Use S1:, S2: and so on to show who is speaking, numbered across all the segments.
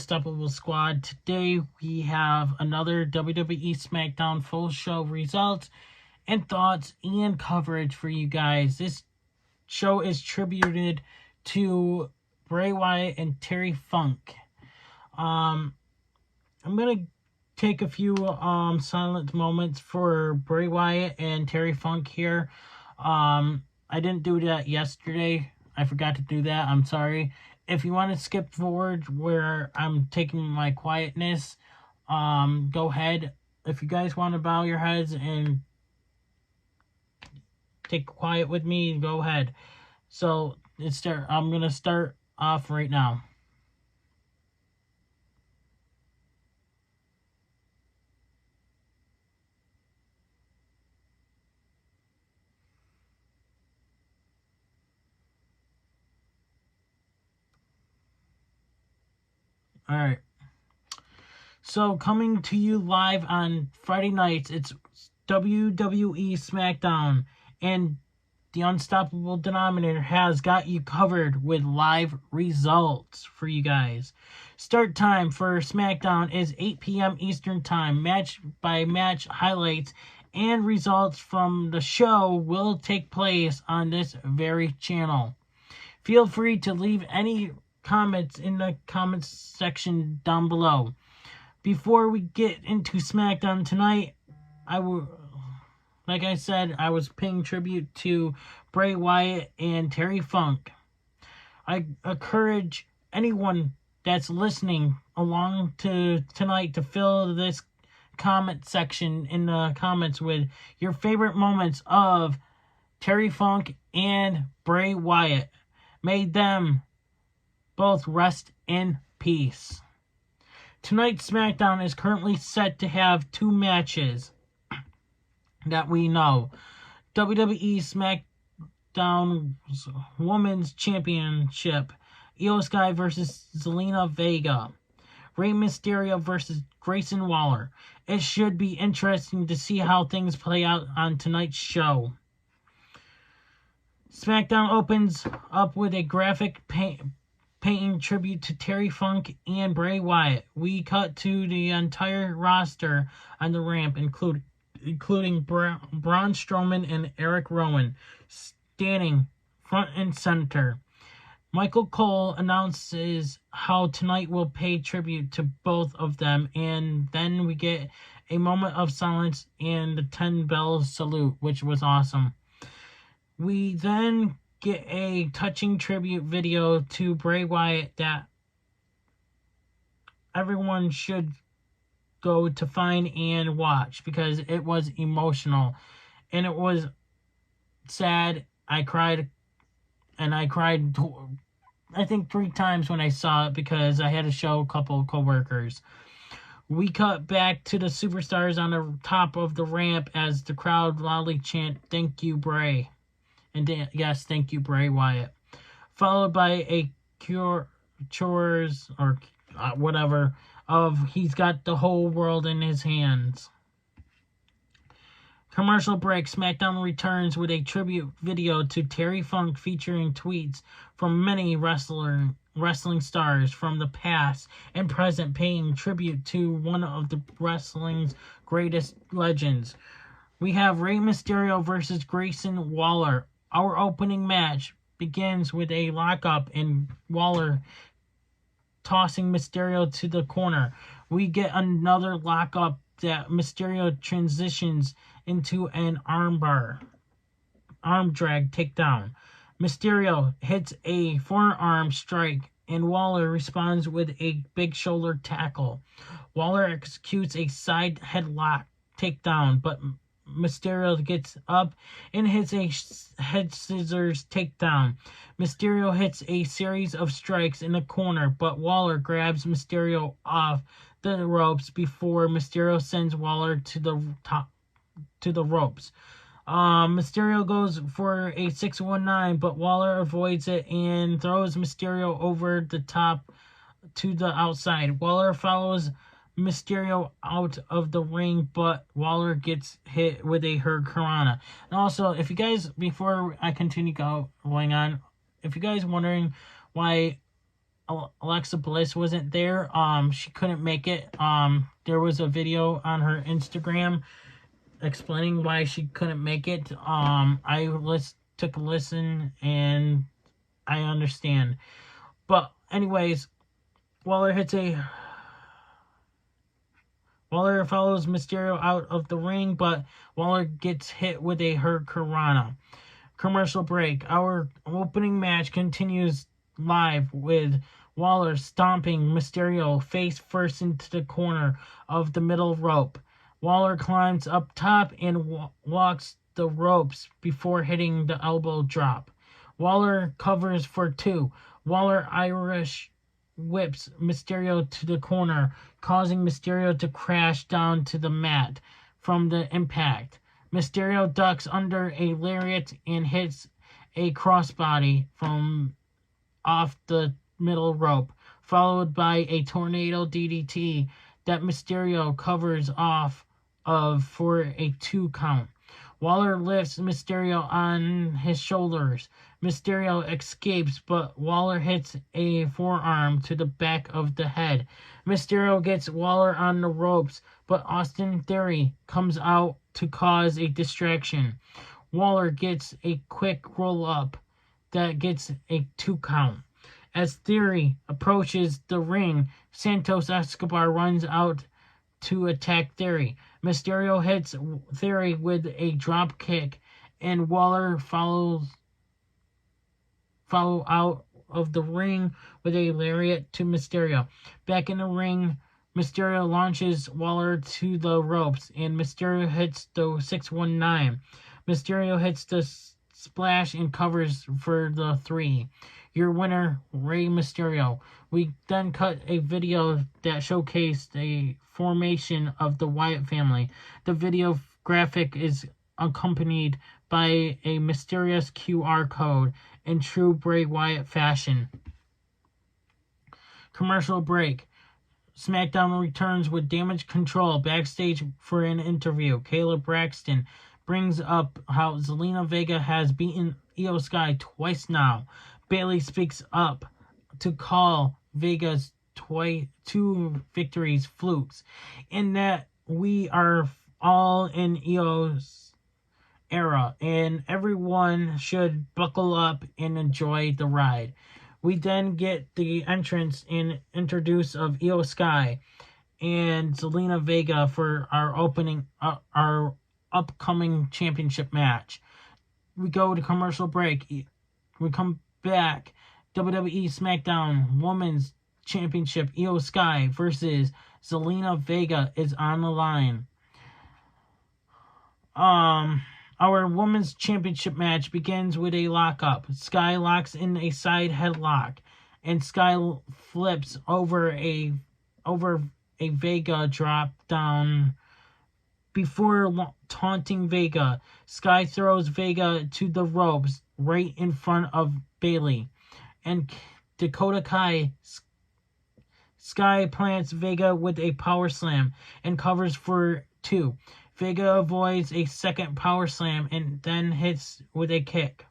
S1: Unstoppable Squad. Today we have another WWE SmackDown full show results and thoughts and coverage for you guys. This show is tributed to Bray Wyatt and Terry Funk. I'm gonna take a few silent moments for Bray Wyatt and Terry Funk here. I didn't do that yesterday. I forgot to do that. I'm sorry. If you want to skip forward where I'm taking my quietness, go ahead. If you guys want to bow your heads and take quiet with me, go ahead. So I'm gonna start off right now. All right. So coming to you live on Friday nights, it's WWE SmackDown, and the Unstoppable Denominator has got you covered with live results for you guys. Start time for SmackDown is 8 p.m. Eastern Time. Match by match highlights and results from the show will take place on this very channel. Feel free to leave any comments in the comments section down below. Before we get into SmackDown tonight, like I said, I was paying tribute to Bray Wyatt and Terry Funk. I encourage anyone that's listening along to tonight to fill this comment section in the comments with your favorite moments of Terry Funk and Bray Wyatt. May them both rest in peace. Tonight's SmackDown is currently set to have two matches that we know. WWE SmackDown Women's Championship. Io Sky versus Zelina Vega. Rey Mysterio versus Grayson Waller. It should be interesting to see how things play out on tonight's show. SmackDown opens up with a graphic paying tribute to Terry Funk and Bray Wyatt. We cut to the entire roster on the ramp, including Braun Strowman and Eric Rowan, standing front and center. Michael Cole announces how tonight will pay tribute to both of them, and then we get a moment of silence and the 10-bell salute, which was awesome. We then get a touching tribute video to Bray Wyatt that everyone should go to find and watch because it was emotional and it was sad. I cried, and I cried I think 3 times when I saw it because I had to show a couple of coworkers. We cut back to the superstars on the top of the ramp as the crowd loudly chant, "Thank you, Bray." And yes, thank you, Bray Wyatt. Followed by a chorus or whatever of "He's got the whole world in his hands." Commercial break. SmackDown returns with a tribute video to Terry Funk featuring tweets from many wrestling stars from the past and present paying tribute to one of the wrestling's greatest legends. We have Rey Mysterio versus Grayson Waller. Our opening match begins with a lockup and Waller tossing Mysterio to the corner. We get another lockup that Mysterio transitions into an arm drag takedown. Mysterio hits a forearm strike and Waller responds with a big shoulder tackle. Waller executes a side headlock takedown, but Mysterio gets up and hits a head scissors takedown. Mysterio hits a series of strikes in the corner, but Waller grabs Mysterio off the ropes before Mysterio sends Waller to the ropes. Mysterio goes for a 619, but Waller avoids it and throws Mysterio over the top to the outside. Waller follows Mysterio out of the ring, but Waller gets hit with a hurricanrana. And also, if you guys, before I continue going on, if you guys wondering why Alexa Bliss wasn't there. She couldn't make it. There was a video on her Instagram explaining why she couldn't make it. I took a listen and I understand. But anyways, Waller follows Mysterio out of the ring, but Waller gets hit with a Hurricanrana. Commercial break. Our opening match continues live with Waller stomping Mysterio face first into the corner of the middle rope. Waller climbs up top and walks the ropes before hitting the elbow drop. Waller covers for 2. Waller Irish whips Mysterio to the corner, causing Mysterio to crash down to the mat from the impact. Mysterio ducks under a lariat and hits a crossbody from off the middle rope, followed by a tornado DDT that Mysterio covers off of for a 2 count. Waller lifts Mysterio on his shoulders. Mysterio escapes, but Waller hits a forearm to the back of the head. Mysterio gets Waller on the ropes, but Austin Theory comes out to cause a distraction. Waller gets a quick roll-up that gets a 2 count. As Theory approaches the ring, Santos Escobar runs out to attack Theory. Mysterio hits Theory with a drop kick, and Waller follow out of the ring with a lariat to Mysterio. Back in the ring, Mysterio launches Waller to the ropes, and Mysterio hits the 619. Mysterio hits the splash and covers for the 3. Your winner, Rey Mysterio. We then cut a video that showcased a formation of the Wyatt family. The video graphic is accompanied by a mysterious QR code in true Bray Wyatt fashion. Commercial break. SmackDown returns with Damage Control backstage for an interview. Kayla Braxton brings up how Zelina Vega has beaten Io Sky twice now. Bayley speaks up to call Vega's 2 victories flukes, and that we are all in Io's era, and everyone should buckle up and enjoy the ride. We then get the entrance and introduce of Io Sky and Zelina Vega for our upcoming championship match. We go to commercial break. We come back. WWE SmackDown Women's Championship, Io Sky versus Zelina Vega is on the line. Our Women's Championship match begins with a lockup. Sky locks in a side headlock, and Sky flips over a Vega drop down. Before taunting Vega, Sky throws Vega to the ropes right in front of Bayley and Dakota Kai. Sky plants Vega with a power slam and covers for 2. Vega avoids a second power slam and then hits with a kick.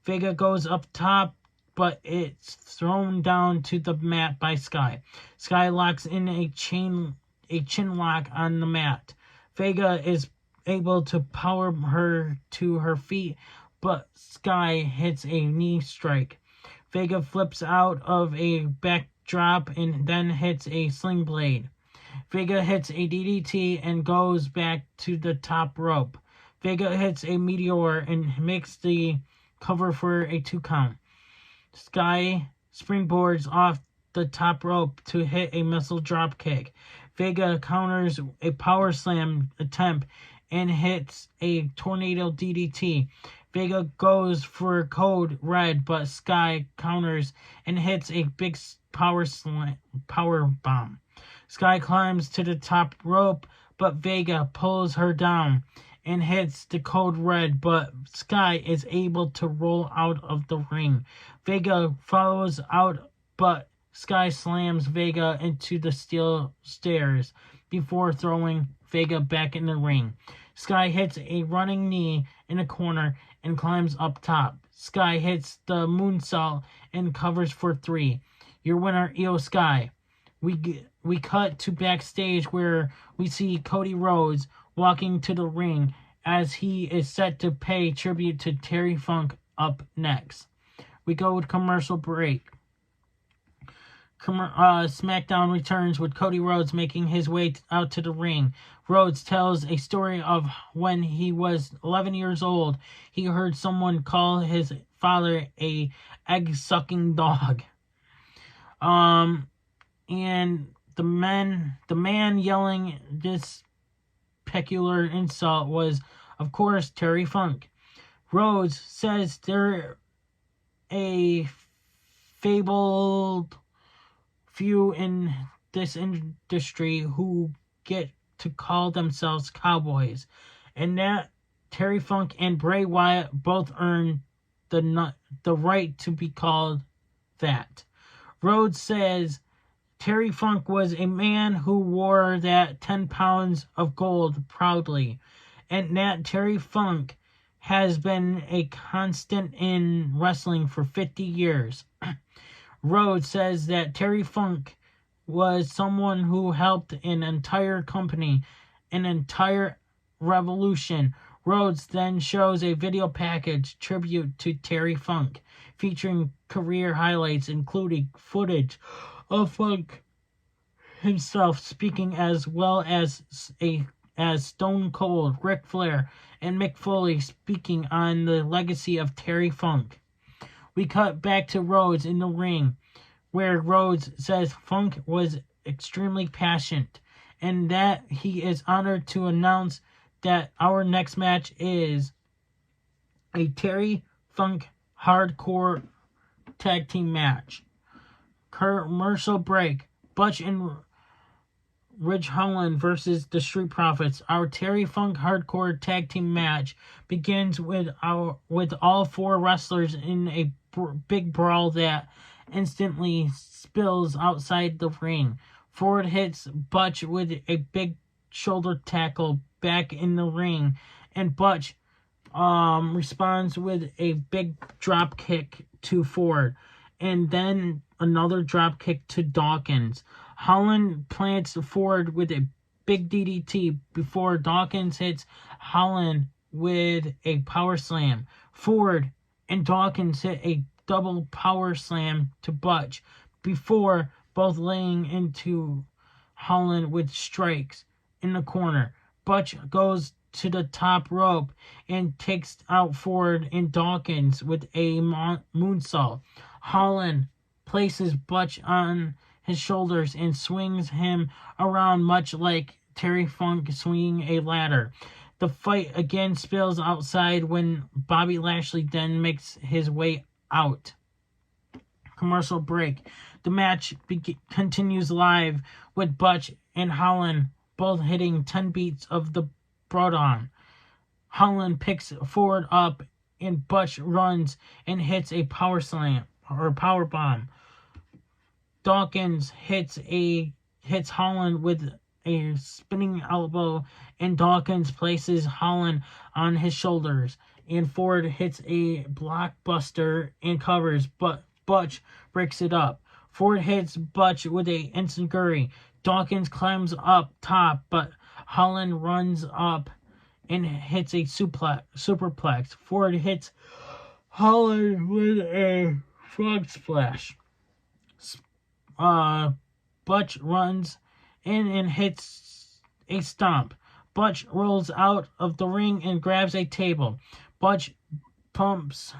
S1: Vega goes up top, but it's thrown down to the mat by Sky. Sky locks in a chin lock on the mat. Vega is able to power her to her feet, but Sky hits a knee strike. Vega flips out of a backdrop and then hits a sling blade. Vega hits a DDT and goes back to the top rope. Vega hits a meteor and makes the cover for a 2 count. Sky springboards off the top rope to hit a missile drop kick. Vega counters a power slam attempt and hits a tornado DDT. Vega goes for code red, but Sky counters and hits a big power bomb. Sky climbs to the top rope, but Vega pulls her down and hits the code red, but Sky is able to roll out of the ring. Vega follows out, but Sky slams Vega into the steel stairs before throwing Vega back in the ring. Sky hits a running knee in a corner and climbs up top. Sky hits the moonsault and covers for 3. Your winner, Io Sky. We cut to backstage where we see Cody Rhodes walking to the ring as he is set to pay tribute to Terry Funk up next. We go to commercial break. SmackDown returns with Cody Rhodes making his way out to the ring. Rhodes tells a story of when he was 11 years old. He heard someone call his father a egg-sucking dog. And the man yelling this peculiar insult was, of course, Terry Funk. Rhodes says they're a fabled few in this industry who get to call themselves cowboys, and that Terry Funk and Bray Wyatt both earned the right to be called that. Rhodes says Terry Funk was a man who wore that 10 pounds of gold proudly, and that Terry Funk has been a constant in wrestling for 50 years. Rhodes says that Terry Funk was someone who helped an entire company, an entire revolution. Rhodes then shows a video package tribute to Terry Funk, featuring career highlights including footage of Funk himself speaking, as well as Stone Cold, Ric Flair, and Mick Foley speaking on the legacy of Terry Funk. We cut back to Rhodes in the ring, where Rhodes says Funk was extremely passionate, and that he is honored to announce that our next match is a Terry Funk hardcore tag team match. Commercial break. Butch and Ridge Holland versus the Street Profits. Our Terry Funk hardcore tag team match begins with all four wrestlers in a big brawl that instantly spills outside the ring. Ford hits Butch with a big shoulder tackle back in the ring, and Butch responds with a big drop kick to Ford, and then another drop kick to Dawkins. Holland plants Ford with a big DDT before Dawkins hits Holland with a power slam. Ford and Dawkins hit a double power slam to Butch before both laying into Holland with strikes in the corner. Butch goes to the top rope and takes out Ford and Dawkins with a moonsault. Holland places Butch on his shoulders and swings him around much like Terry Funk swinging a ladder. The fight again spills outside when Bobby Lashley then makes his way out. Commercial break. The match continues live with Butch and Holland both hitting 10 beats of the Broadon. Holland picks Ford up and Butch runs and hits a power slam or power bomb. Dawkins hits Holland with a spinning elbow, and Dawkins places Holland on his shoulders, and Ford hits a blockbuster and covers, but Butch breaks it up. Ford hits Butch with a enziguri. Dawkins climbs up top, but Holland runs up and hits a superplex. Ford hits Holland with a frog splash. Butch runs in and hits a stomp. Butch rolls out of the ring and grabs a table. Butch pumps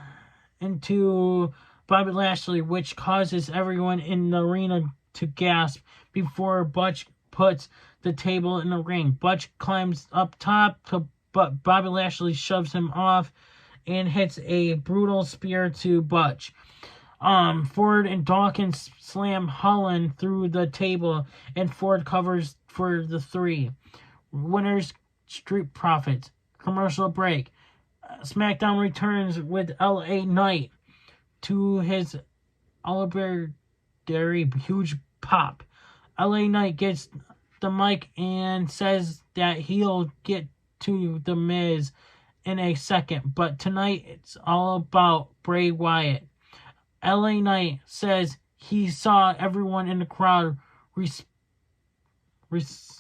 S1: into Bobby Lashley, which causes everyone in the arena to gasp before Butch puts the table in the ring. Butch climbs up top, but Bobby Lashley shoves him off and hits a brutal spear to Butch. Ford and Dawkins slam Holland through the table, and Ford covers for the three. Winners, Street Profits. Commercial break. SmackDown returns with LA Knight to his elderberry huge pop. LA Knight gets the mic and says that he'll get to The Miz in a second, but tonight it's all about Bray Wyatt. LA Knight says he saw everyone in the crowd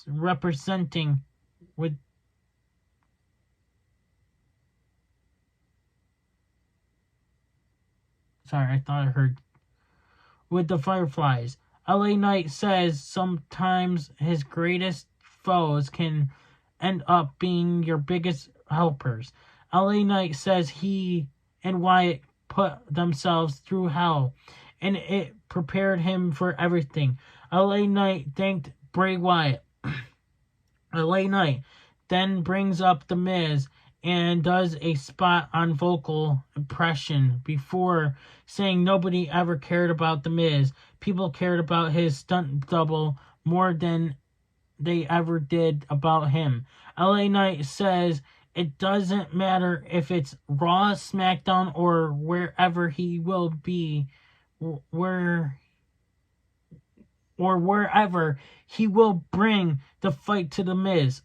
S1: representing with sorry, I thought I heard with the Fireflies. LA Knight says sometimes his greatest foes can end up being your biggest helpers. LA Knight says he and Wyatt put themselves through hell, and it prepared him for everything. LA Knight thanked Bray Wyatt. LA Knight then brings up The Miz and does a spot on vocal impression before saying nobody ever cared about The Miz. People cared about his stunt double more than they ever did about him. LA Knight says it doesn't matter if it's Raw, SmackDown, or wherever he will be, wherever he will bring the fight to The Miz.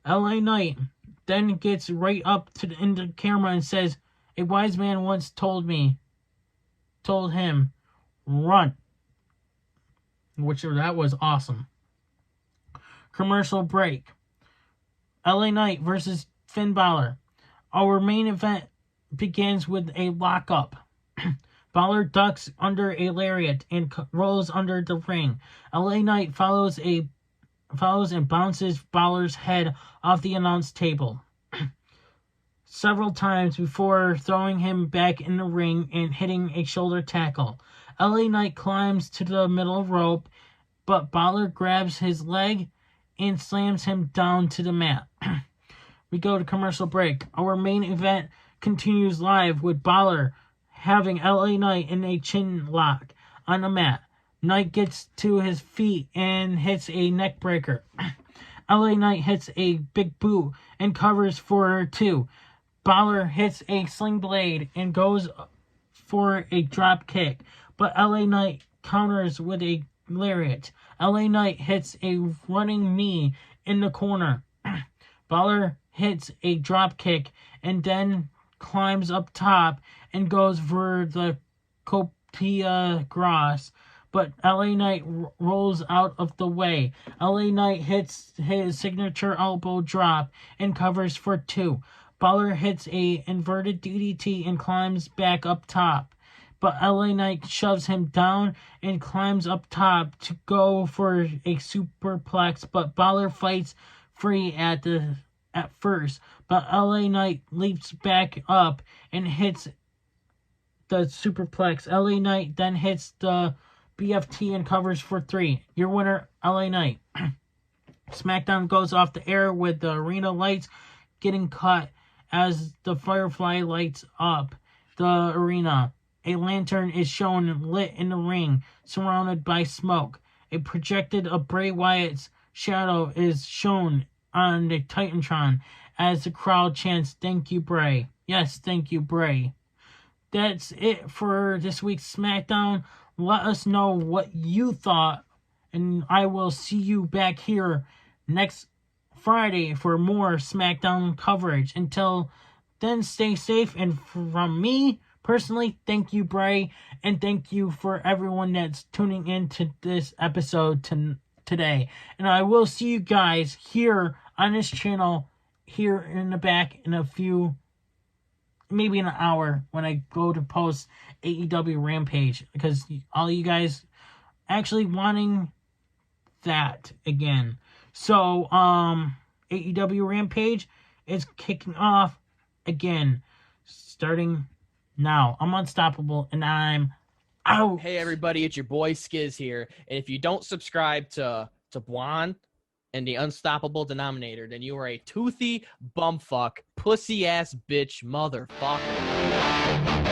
S1: LA Knight then gets right up in the camera and says, a wise man once told him, run. That was awesome. Commercial break. LA Knight versus Finn Balor. Our main event begins with a lockup. Balor ducks under a lariat and rolls under the ring. LA Knight follows and bounces Balor's head off the announce table several times before throwing him back in the ring and hitting a shoulder tackle. LA Knight climbs to the middle rope, but Balor grabs his leg and slams him down to the mat. We go to commercial break. Our main event continues live with Balor having LA Knight in a chin lock on the mat. Knight gets to his feet and hits a neck breaker. LA Knight hits a big boot and covers for 2. Balor hits a sling blade and goes for a drop kick, but LA Knight counters with a lariat. LA Knight hits a running knee in the corner. Balor hits a drop kick and then climbs up top and goes for the Copia Grass, but LA Knight rolls out of the way. LA Knight hits his signature elbow drop and covers for 2. Balor hits a inverted DDT and climbs back up top, but LA Knight shoves him down and climbs up top to go for a superplex, but Balor fights free at first, but LA Knight leaps back up and hits the superplex. LA Knight then hits the BFT and covers for 3. Your winner, LA Knight. SmackDown goes off the air with the arena lights getting cut as the Firefly lights up the arena. A lantern is shown lit in the ring, surrounded by smoke. A projection of Bray Wyatt's shadow is shown on the Titantron as the crowd chants, "Thank you, Bray." Yes, thank you, Bray. That's it for this week's SmackDown. Let us know what you thought, and I will see you back here next Friday for more SmackDown coverage. Until then, stay safe, and from me personally, thank you, Bray, and thank you for everyone that's tuning in to this episode today. And I will see you guys here on this channel here in the back in a few, maybe an hour, when I go to post AEW Rampage, because all you guys actually wanting that again. So AEW Rampage is kicking off again starting now. I'm unstoppable and I'm out.
S2: Hey everybody, it's your boy Skiz here, and if you don't subscribe to Blonde and the Unstoppable Denominator, then you are a toothy bumfuck, pussy ass bitch motherfucker.